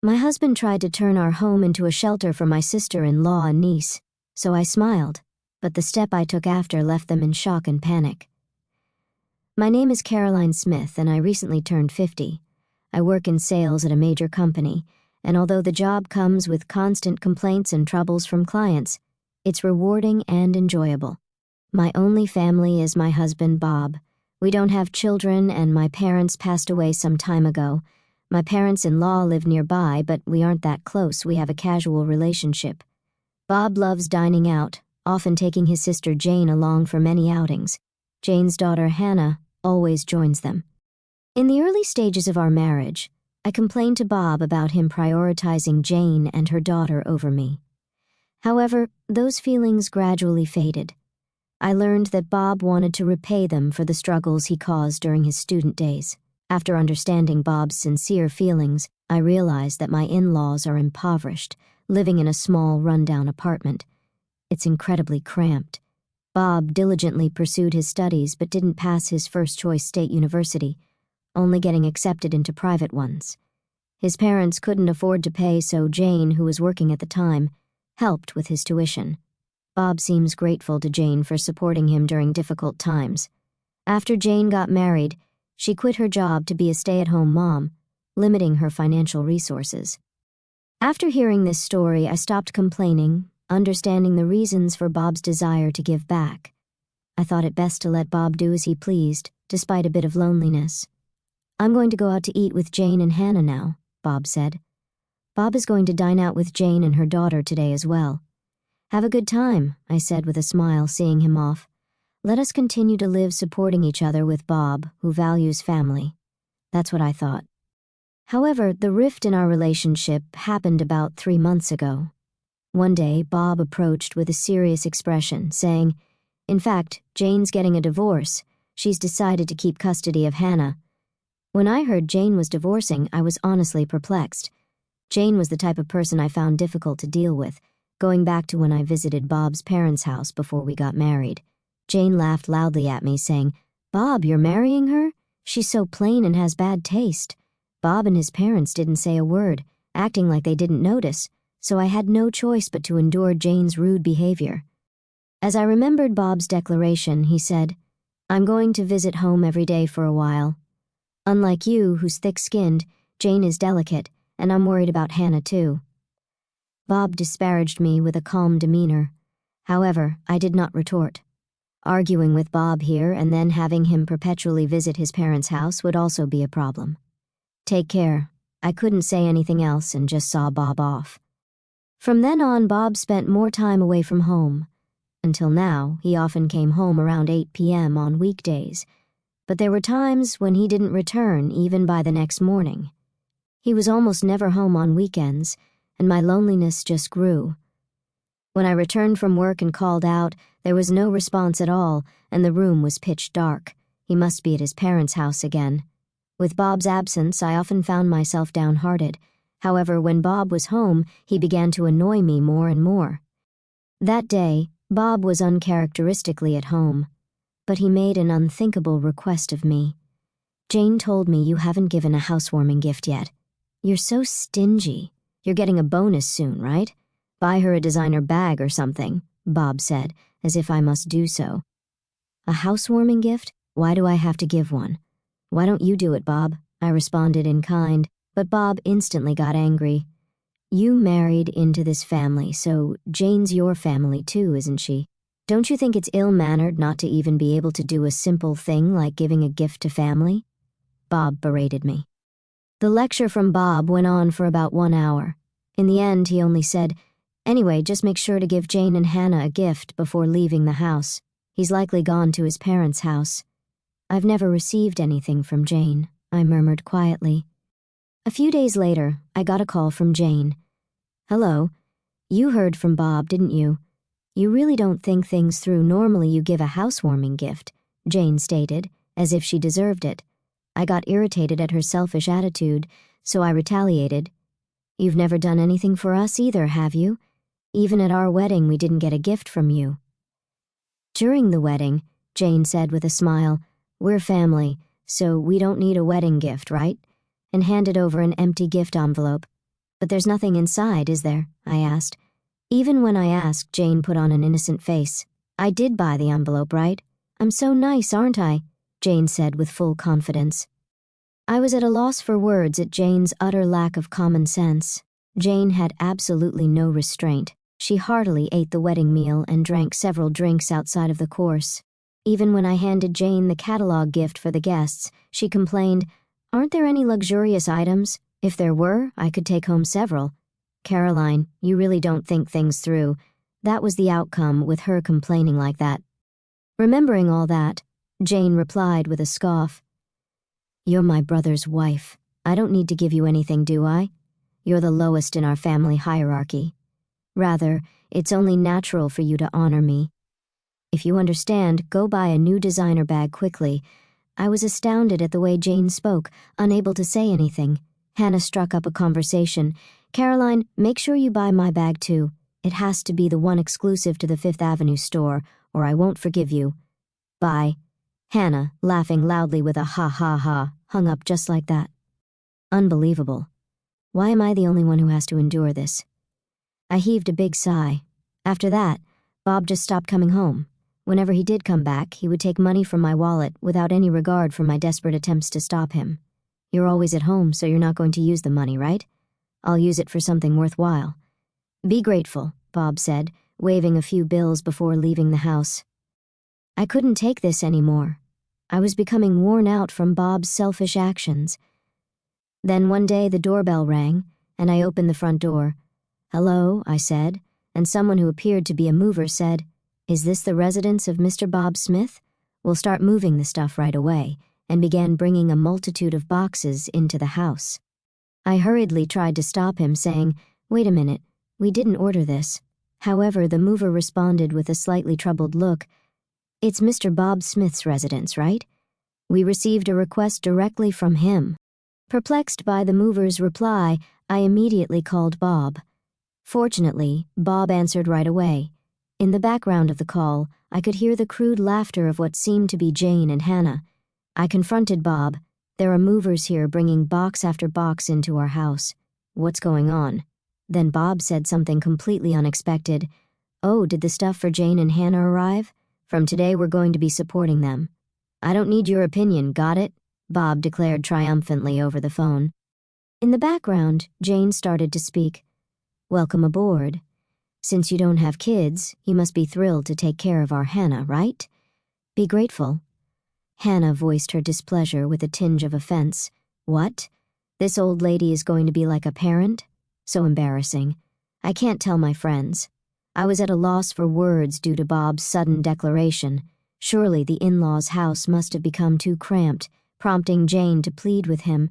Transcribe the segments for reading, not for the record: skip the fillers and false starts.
My husband tried to turn our home into a shelter for my sister-in-law and niece, so I smiled, but the step I took after left them in shock and panic. My name is Caroline Smith, and I recently turned 50. I work in sales at a major company, and although the job comes with constant complaints and troubles from clients, it's rewarding and enjoyable. My only family is my husband, Bob. We don't have children, and my parents passed away some time ago. My parents-in-law live nearby, but we aren't that close. We have a casual relationship. Bob loves dining out, often taking his sister Jane along for many outings. Jane's daughter, Hannah, always joins them. In the early stages of our marriage, I complained to Bob about him prioritizing Jane and her daughter over me. However, those feelings gradually faded. I learned that Bob wanted to repay them for the struggles he caused during his student days. After understanding Bob's sincere feelings, I realized that my in-laws are impoverished, living in a small, rundown apartment. It's incredibly cramped. Bob diligently pursued his studies but didn't pass his first-choice state university, only getting accepted into private ones. His parents couldn't afford to pay, so Jane, who was working at the time, helped with his tuition. Bob seems grateful to Jane for supporting him during difficult times. After Jane got married, she quit her job to be a stay-at-home mom, limiting her financial resources. After hearing this story, I stopped complaining, understanding the reasons for Bob's desire to give back. I thought it best to let Bob do as he pleased, despite a bit of loneliness. "I'm going to go out to eat with Jane and Hannah now," Bob said. "Bob is going to dine out with Jane and her daughter today as well." "Have a good time," I said with a smile, seeing him off. "Let us continue to live supporting each other with Bob, who values family." That's what I thought. However, the rift in our relationship happened about 3 months ago. One day, Bob approached with a serious expression, saying, "In fact, Jane's getting a divorce. She's decided to keep custody of Hannah." When I heard Jane was divorcing, I was honestly perplexed. Jane was the type of person I found difficult to deal with, going back to when I visited Bob's parents' house before we got married. Jane laughed loudly at me, saying, "Bob, you're marrying her? She's so plain and has bad taste." Bob and his parents didn't say a word, acting like they didn't notice, so I had no choice but to endure Jane's rude behavior. As I remembered Bob's declaration, he said, "I'm going to visit home every day for a while. Unlike you, who's thick-skinned, Jane is delicate, and I'm worried about Hannah too." Bob disparaged me with a calm demeanor. However, I did not retort. Arguing with Bob here and then having him perpetually visit his parents' house would also be a problem. "Take care." I couldn't say anything else and just saw Bob off. From then on, Bob spent more time away from home. Until now, he often came home around 8 p.m. on weekdays, but there were times when he didn't return even by the next morning. He was almost never home on weekends, and my loneliness just grew. When I returned from work and called out, there was no response at all, and the room was pitch dark. He must be at his parents' house again. With Bob's absence, I often found myself downhearted. However, when Bob was home, he began to annoy me more and more. That day, Bob was uncharacteristically at home, but he made an unthinkable request of me. "Jane told me you haven't given a housewarming gift yet. You're so stingy. You're getting a bonus soon, right? Buy her a designer bag or something," Bob said, as if I must do so. "A housewarming gift? Why do I have to give one?" "Why don't you do it, Bob?" I responded in kind, but Bob instantly got angry. "You married into this family, so Jane's your family too, isn't she? Don't you think it's ill-mannered not to even be able to do a simple thing like giving a gift to family?" Bob berated me. The lecture from Bob went on for about 1 hour. In the end, he only said, "Anyway, just make sure to give Jane and Hannah a gift before leaving the house. He's likely gone to his parents' house." "I've never received anything from Jane," I murmured quietly. A few days later, I got a call from Jane. "Hello. You heard from Bob, didn't you? You really don't think things through. Normally you give a housewarming gift," Jane stated, as if she deserved it. I got irritated at her selfish attitude, so I retaliated. "You've never done anything for us either, have you? Even at our wedding, we didn't get a gift from you." During the wedding, Jane said with a smile, "We're family, so we don't need a wedding gift, right?" and handed over an empty gift envelope. But there's nothing inside, is there? I asked. Even when I asked, Jane put on an innocent face. I did buy the envelope, right? I'm so nice, aren't I? Jane said with full confidence. I was at a loss for words at Jane's utter lack of common sense. Jane had absolutely no restraint. She heartily ate the wedding meal and drank several drinks outside of the course. Even when I handed Jane the catalog gift for the guests, she complained, "Aren't there any luxurious items? If there were, I could take home several." Caroline, you really don't think things through. That was the outcome with her complaining like that. Remembering all that, Jane replied with a scoff. You're my brother's wife. I don't need to give you anything, do I? You're the lowest in our family hierarchy. Rather, it's only natural for you to honor me. If you understand, go buy a new designer bag quickly. I was astounded at the way Jane spoke, unable to say anything. Hannah struck up a conversation. Caroline, make sure you buy my bag too. It has to be the one exclusive to the Fifth Avenue store, or I won't forgive you. Bye. Hannah, laughing loudly with a ha ha ha, hung up just like that. Unbelievable. Why am I the only one who has to endure this? I heaved a big sigh. After that, Bob just stopped coming home. Whenever he did come back, he would take money from my wallet without any regard for my desperate attempts to stop him. You're always at home, so you're not going to use the money, right? I'll use it for something worthwhile. Be grateful, Bob said, waving a few bills before leaving the house. I couldn't take this anymore. I was becoming worn out from Bob's selfish actions. Then one day the doorbell rang, and I opened the front door. Hello, I said, and someone who appeared to be a mover said, Is this the residence of Mr. Bob Smith? We'll start moving the stuff right away, and began bringing a multitude of boxes into the house. I hurriedly tried to stop him, saying, Wait a minute, we didn't order this. However, the mover responded with a slightly troubled look. It's Mr. Bob Smith's residence, right? We received a request directly from him. Perplexed by the mover's reply, I immediately called Bob. Fortunately, Bob answered right away. In the background of the call, I could hear the crude laughter of what seemed to be Jane and Hannah. I confronted Bob. There are movers here bringing box after box into our house. What's going on? Then Bob said something completely unexpected. Oh, did the stuff for Jane and Hannah arrive? From today we're going to be supporting them. I don't need your opinion, got it? Bob declared triumphantly over the phone. In the background, Jane started to speak. Welcome aboard. Since you don't have kids, you must be thrilled to take care of our Hannah, right? Be grateful. Hannah voiced her displeasure with a tinge of offense. What? This old lady is going to be like a parent? So embarrassing. I can't tell my friends. I was at a loss for words due to Bob's sudden declaration. Surely the in-laws' house must have become too cramped, prompting Jane to plead with him.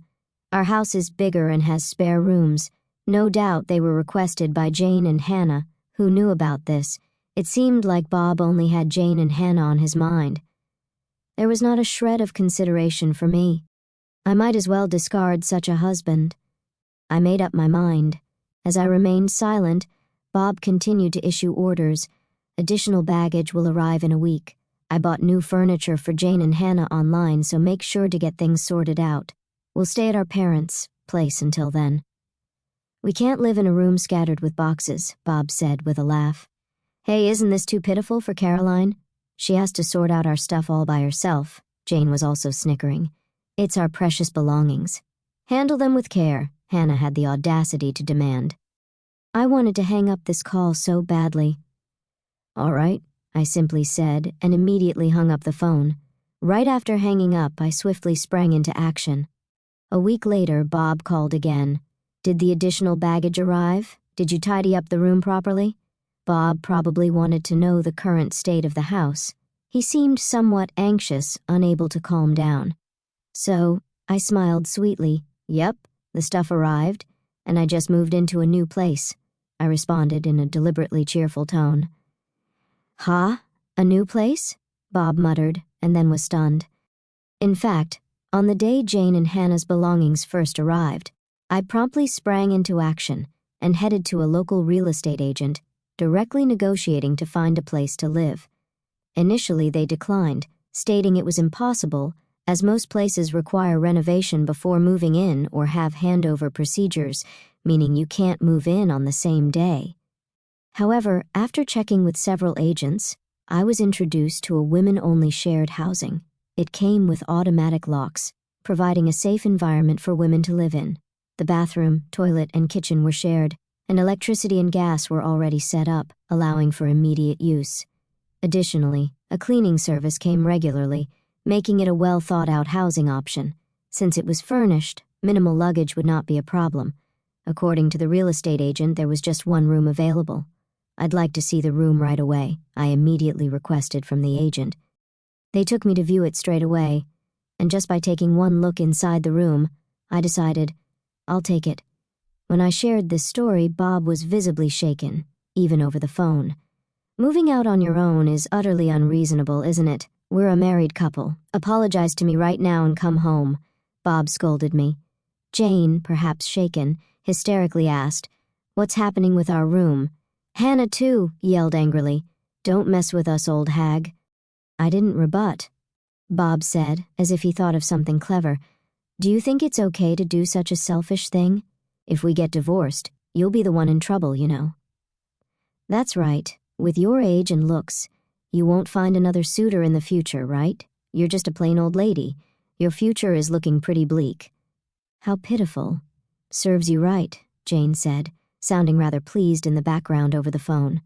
Our house is bigger and has spare rooms. No doubt they were requested by Jane and Hannah, who knew about this. It seemed like Bob only had Jane and Hannah on his mind. There was not a shred of consideration for me. I might as well discard such a husband. I made up my mind. As I remained silent, Bob continued to issue orders. Additional baggage will arrive in a week. I bought new furniture for Jane and Hannah online, so make sure to get things sorted out. We'll stay at our parents' place until then. We can't live in a room scattered with boxes, Bob said with a laugh. Hey, isn't this too pitiful for Caroline? She has to sort out our stuff all by herself. Jane was also snickering. It's our precious belongings. Handle them with care, Hannah had the audacity to demand. I wanted to hang up this call so badly. All right, I simply said, and immediately hung up the phone. Right after hanging up, I swiftly sprang into action. A week later, Bob called again. Did the additional baggage arrive? Did you tidy up the room properly? Bob probably wanted to know the current state of the house. He seemed somewhat anxious, unable to calm down. So, I smiled sweetly. Yep, the stuff arrived, and I just moved into a new place, I responded in a deliberately cheerful tone. Huh? A new place? Bob muttered, and then was stunned. In fact, on the day Jane and Hannah's belongings first arrived, I promptly sprang into action and headed to a local real estate agent, directly negotiating to find a place to live. Initially, they declined, stating it was impossible as most places require renovation before moving in or have handover procedures, meaning you can't move in on the same day. However, after checking with several agents, I was introduced to a women-only shared housing. It came with automatic locks, providing a safe environment for women to live in. The bathroom, toilet, and kitchen were shared, and electricity and gas were already set up, allowing for immediate use. Additionally, a cleaning service came regularly, making it a well-thought-out housing option. Since it was furnished, minimal luggage would not be a problem. According to the real estate agent, there was just one room available. "I'd like to see the room right away," I immediately requested from the agent. They took me to view it straight away, and just by taking one look inside the room, I decided, I'll take it. When I shared this story, Bob was visibly shaken, even over the phone. "Moving out on your own is utterly unreasonable, isn't it? We're a married couple. Apologize to me right now and come home," Bob scolded me. Jane, perhaps shaken, hysterically asked, "What's happening with our room?" "Hannah, too," yelled angrily. "Don't mess with us, old hag." I didn't rebut. Bob said, as if he thought of something clever, "Do you think it's okay to do such a selfish thing? If we get divorced, you'll be the one in trouble, you know." "That's right. With your age and looks, you won't find another suitor in the future, right? You're just a plain old lady. Your future is looking pretty bleak." "How pitiful." "Serves you right," Jane said, sounding rather pleased in the background over the phone.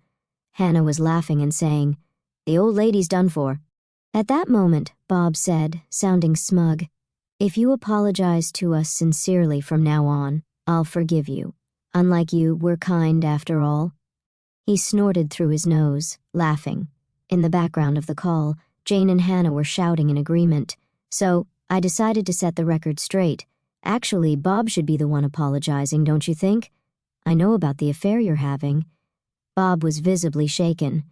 Hannah was laughing and saying, "The old lady's done for." At that moment, Bob said, sounding smug, "If you apologize to us sincerely from now on, I'll forgive you. Unlike you, we're kind after all." He snorted through his nose, laughing. In the background of the call, Jane and Hannah were shouting in agreement. So, I decided to set the record straight. Actually, Bob should be the one apologizing, don't you think? "I know about the affair you're having." Bob was visibly shaken.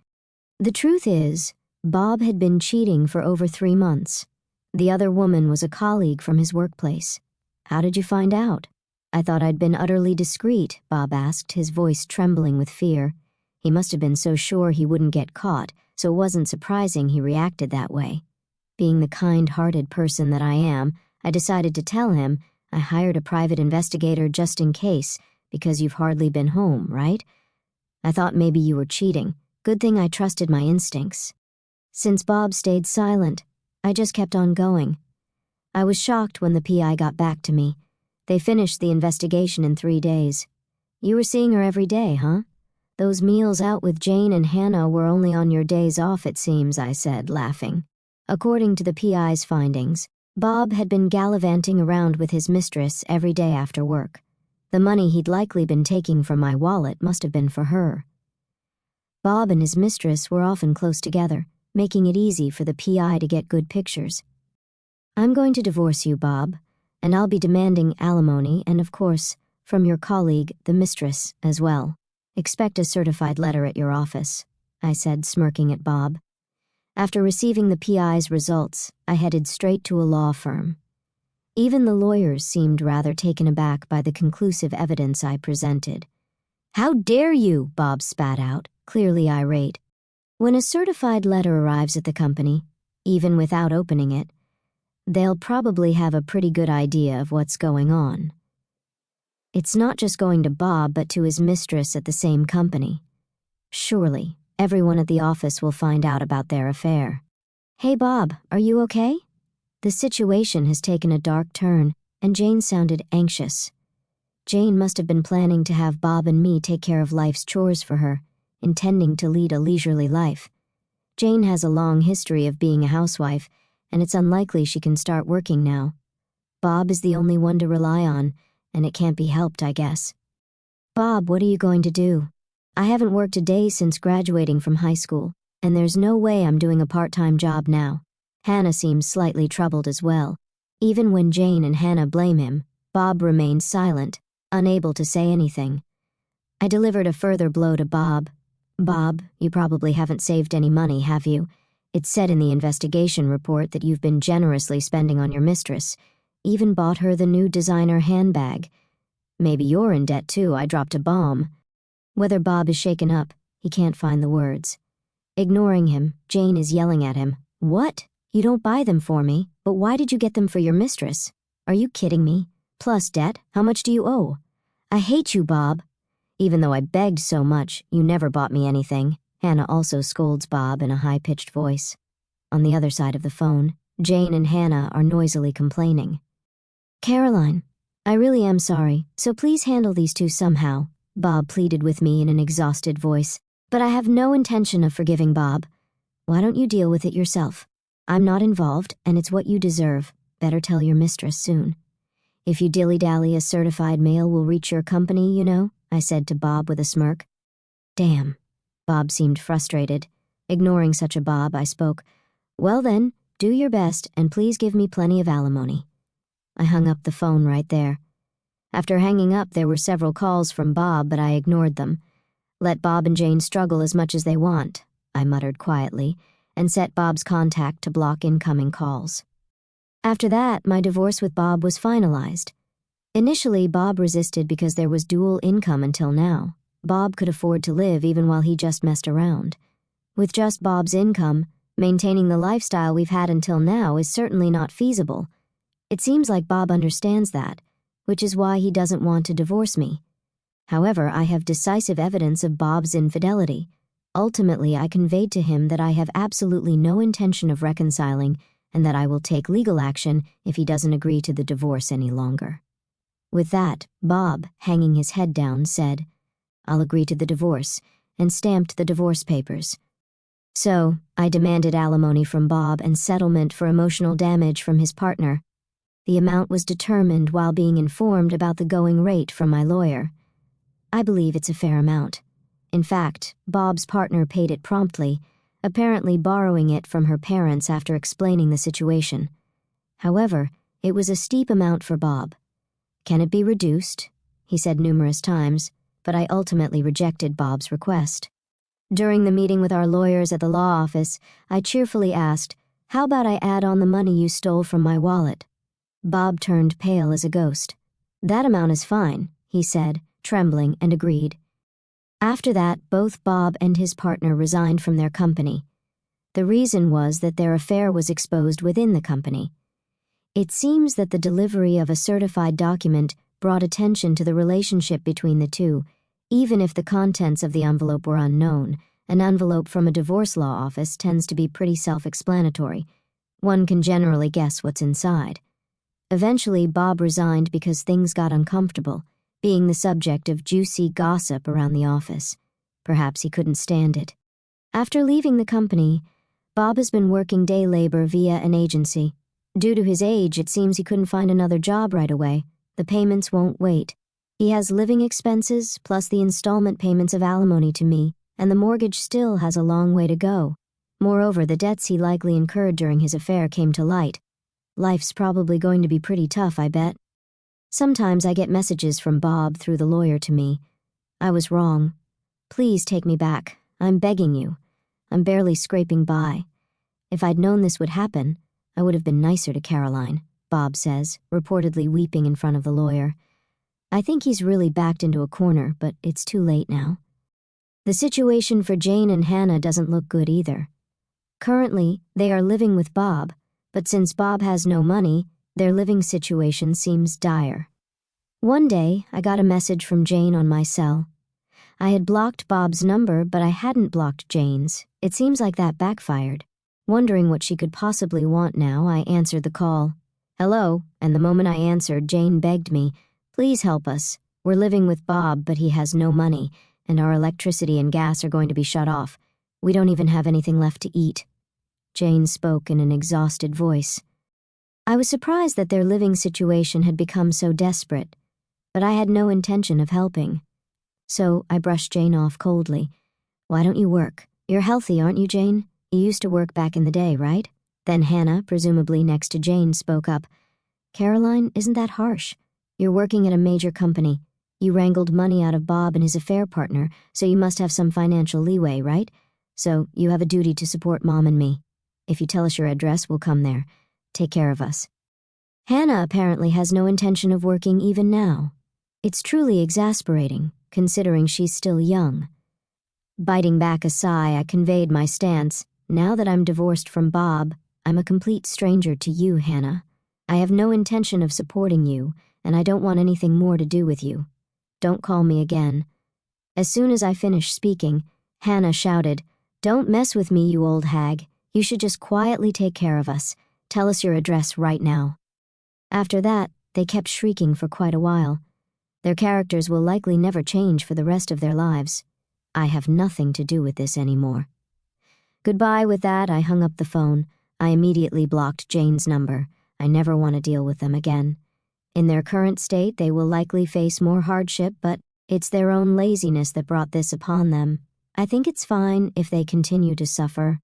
The truth is, Bob had been cheating for over 3 months. The other woman was a colleague from his workplace. "How did you find out?" "I thought I'd been utterly discreet," Bob asked, his voice trembling with fear. He must have been so sure he wouldn't get caught, so it wasn't surprising he reacted that way. Being the kind-hearted person that I am, I decided to tell him I hired a private investigator just in case, because you've hardly been home, right? I thought maybe you were cheating. Good thing I trusted my instincts. Since Bob stayed silent, I just kept on going. I was shocked when the PI got back to me. They finished the investigation in 3 days. "You were seeing her every day, huh? Those meals out with Jane and Hannah were only on your days off, it seems," I said, laughing. According to the PI's findings, Bob had been gallivanting around with his mistress every day after work. The money he'd likely been taking from my wallet must have been for her. Bob and his mistress were often close together, making it easy for the PI to get good pictures. "I'm going to divorce you, Bob, and I'll be demanding alimony and, of course, from your colleague, the mistress, as well. Expect a certified letter at your office," I said, smirking at Bob. After receiving the PI's results, I headed straight to a law firm. Even the lawyers seemed rather taken aback by the conclusive evidence I presented. "How dare you?" Bob spat out, clearly irate. When a certified letter arrives at the company, even without opening it, they'll probably have a pretty good idea of what's going on. It's not just going to Bob, but to his mistress at the same company. Surely, everyone at the office will find out about their affair. "Hey, Bob, are you okay?" The situation has taken a dark turn, and Jane sounded anxious. Jane must have been planning to have Bob and me take care of life's chores for her, intending to lead a leisurely life. Jane has a long history of being a housewife, and it's unlikely she can start working now. Bob is the only one to rely on, and it can't be helped, I guess. "Bob, what are you going to do?" "I haven't worked a day since graduating from high school, and there's no way I'm doing a part-time job now." Hannah seems slightly troubled as well. Even when Jane and Hannah blame him, Bob remains silent, unable to say anything. I delivered a further blow to Bob. "Bob, you probably haven't saved any money, have you? It said in the investigation report that you've been generously spending on your mistress, even bought her the new designer handbag. Maybe you're in debt too, I dropped a bomb." Whether Bob is shaken up, he can't find the words. Ignoring him, Jane is yelling at him. "What? You don't buy them for me? But why did you get them for your mistress? Are you kidding me? Plus debt, how much do you owe? I hate you, Bob. Even though I begged so much, you never bought me anything. Hannah also scolds Bob in a high-pitched voice. On the other side of the phone, Jane and Hannah are noisily complaining. Caroline, I really am sorry, so please handle these two somehow, Bob pleaded with me in an exhausted voice. But I have no intention of forgiving Bob. Why don't you deal with it yourself? I'm not involved, and it's what you deserve. Better tell your mistress soon. If you dilly-dally, a certified mail will reach your company, you know, I said to Bob with a smirk. Damn. Bob seemed frustrated. Ignoring such a Bob, I spoke. Well then, do your best, and please give me plenty of alimony. I hung up the phone right there. After hanging up, there were several calls from Bob, but I ignored them. Let Bob and Jane struggle as much as they want, I muttered quietly, and set Bob's contact to block incoming calls. After that, my divorce with Bob was finalized. Initially, Bob resisted because there was dual income until now. Bob could afford to live even while he just messed around. With just Bob's income, maintaining the lifestyle we've had until now is certainly not feasible. It seems like Bob understands that, which is why he doesn't want to divorce me. However, I have decisive evidence of Bob's infidelity. Ultimately, I conveyed to him that I have absolutely no intention of reconciling and that I will take legal action if he doesn't agree to the divorce any longer. With that, Bob, hanging his head down, said, I'll agree to the divorce, and stamped the divorce papers. So, I demanded alimony from Bob and settlement for emotional damage from his partner. The amount was determined while being informed about the going rate from my lawyer. I believe it's a fair amount. In fact, Bob's partner paid it promptly, apparently borrowing it from her parents after explaining the situation. However, it was a steep amount for Bob. Can it be reduced? He said numerous times, but I ultimately rejected Bob's request. During the meeting with our lawyers at the law office, I cheerfully asked, how about I add on the money you stole from my wallet? Bob turned pale as a ghost. That amount is fine, he said, trembling, and agreed. After that, both Bob and his partner resigned from their company. The reason was that their affair was exposed within the company. It seems that the delivery of a certified document brought attention to the relationship between the two, even if the contents of the envelope were unknown. An envelope from a divorce law office tends to be pretty self-explanatory. One can generally guess what's inside. Eventually, Bob resigned because things got uncomfortable, being the subject of juicy gossip around the office. Perhaps he couldn't stand it. After leaving the company, Bob has been working day labor via an agency. Due to his age, it seems he couldn't find another job right away. The payments won't wait. He has living expenses, plus the installment payments of alimony to me, and the mortgage still has a long way to go. Moreover, the debts he likely incurred during his affair came to light. Life's probably going to be pretty tough, I bet. Sometimes I get messages from Bob through the lawyer to me. I was wrong. Please take me back. I'm begging you. I'm barely scraping by. If I'd known this would happen, I would have been nicer to Caroline, Bob says, reportedly weeping in front of the lawyer. I think he's really backed into a corner, but it's too late now. The situation for Jane and Hannah doesn't look good either. Currently, they are living with Bob, but since Bob has no money, their living situation seems dire. One day, I got a message from Jane on my cell. I had blocked Bob's number, but I hadn't blocked Jane's. It seems like that backfired. Wondering what she could possibly want now, I answered the call. Hello, and the moment I answered, Jane begged me, please help us. We're living with Bob, but he has no money, and our electricity and gas are going to be shut off. We don't even have anything left to eat. Jane spoke in an exhausted voice. I was surprised that their living situation had become so desperate, but I had no intention of helping. So I brushed Jane off coldly. Why don't you work? You're healthy, aren't you, Jane? You used to work back in the day, right? Then Hannah, presumably next to Jane, spoke up. Caroline, isn't that harsh? You're working at a major company. You wrangled money out of Bob and his affair partner, so you must have some financial leeway, right? So you have a duty to support Mom and me. If you tell us your address, we'll come there. Take care of us. Hannah apparently has no intention of working even now. It's truly exasperating, considering she's still young. Biting back a sigh, I conveyed my stance. Now that I'm divorced from Bob, I'm a complete stranger to you, Hannah. I have no intention of supporting you, and I don't want anything more to do with you. Don't call me again." As soon as I finished speaking, Hannah shouted, "Don't mess with me, you old hag. You should just quietly take care of us. Tell us your address right now." After that, they kept shrieking for quite a while. Their characters will likely never change for the rest of their lives. I have nothing to do with this anymore. Goodbye. With that, I hung up the phone. I immediately blocked Jane's number. I never want to deal with them again. In their current state, they will likely face more hardship, but it's their own laziness that brought this upon them. I think it's fine if they continue to suffer.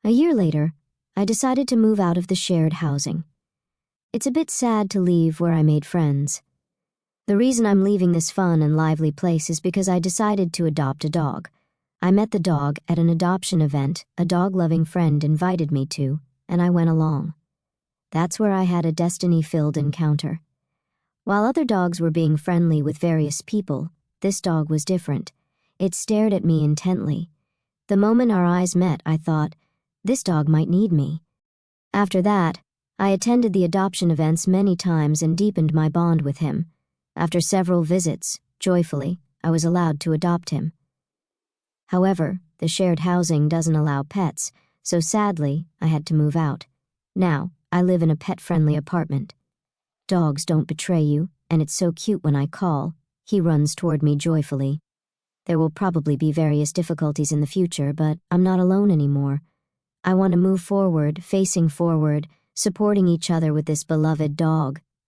A year later, I decided to move out of the shared housing. It's a bit sad to leave where I made friends. The reason I'm leaving this fun and lively place is because I decided to adopt a dog. I met the dog at an adoption event a dog-loving friend invited me to, and I went along. That's where I had a destiny-filled encounter. While other dogs were being friendly with various people, this dog was different. It stared at me intently. The moment our eyes met, I thought, this dog might need me. After that, I attended the adoption events many times and deepened my bond with him. After several visits, joyfully, I was allowed to adopt him. However, the shared housing doesn't allow pets, so sadly, I had to move out. Now, I live in a pet-friendly apartment. Dogs don't betray you, and it's so cute when I call. He runs toward me joyfully. There will probably be various difficulties in the future, but I'm not alone anymore. I want to move forward, facing forward, supporting each other with this beloved dog.